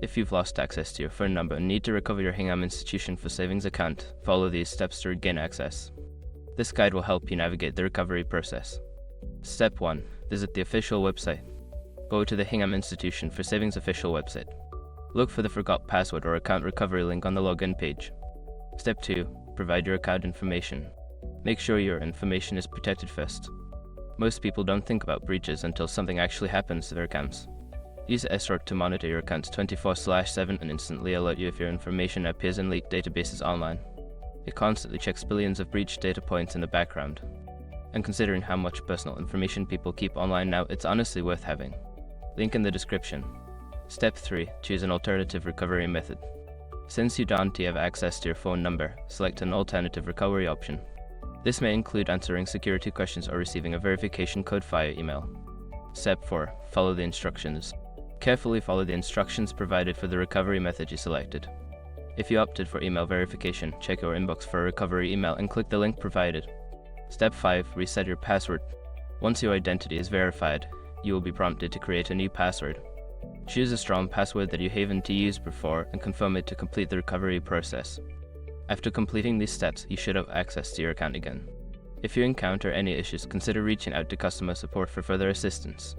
If you've lost access to your phone number and need to recover your Hingham Institution for Savings account, follow these steps to regain access. This guide will help you navigate the recovery process. Step 1. Visit the official website. Go to the Hingham Institution for Savings official website. Look for the Forgot Password or Account Recovery link on the login page. Step 2. Provide your account information. Make sure your information is protected first. Most people don't think about breaches until something actually happens to their accounts. Use SROT to monitor your accounts 24/7 and instantly alert you if your information appears in leaked databases online. It constantly checks billions of breached data points in the background. And considering how much personal information people keep online now, it's honestly worth having. Link in the description. Step 3. Choose an alternative recovery method. Since you don't have access to your phone number, select an alternative recovery option. This may include answering security questions or receiving a verification code via email. Step 4. Follow the instructions. Carefully follow the instructions provided for the recovery method you selected. If you opted for email verification, check your inbox for a recovery email and click the link provided. Step 5. Reset your password. Once your identity is verified, you will be prompted to create a new password. Choose a strong password that you haven't used before and confirm it to complete the recovery process. After completing these steps, you should have access to your account again. If you encounter any issues, consider reaching out to customer support for further assistance.